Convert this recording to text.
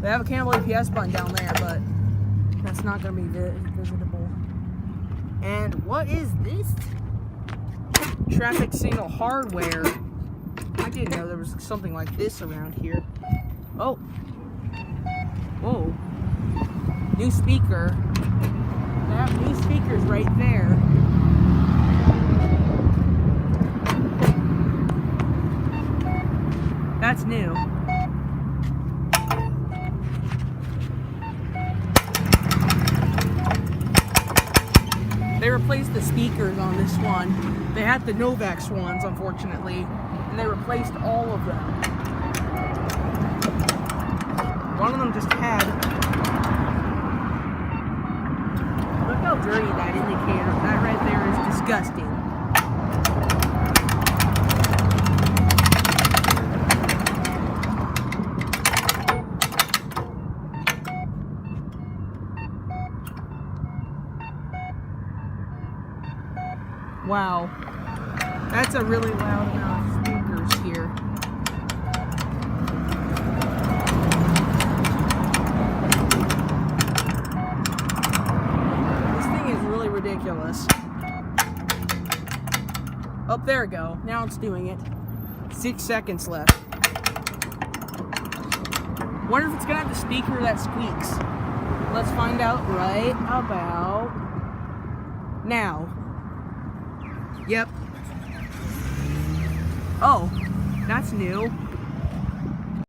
They have a cannibal APS button down there, but that's not going to be visitable. And what is this? Traffic signal hardware. I didn't know there was something like this around here. Oh. Whoa. New speaker. They have new speakers right there. That's new. They replaced the speakers on this one. They had the Novex ones, unfortunately, and they replaced all of them. One of them just had... Look how dirty that indicator, that right there is disgusting. Wow, that's a really loud amount of speakers here. This thing is really ridiculous. Oh, there we go. Now it's doing it. 6 seconds left. Wonder if it's gonna have the speaker that squeaks. Let's find out right about now. Yep. Oh, that's new.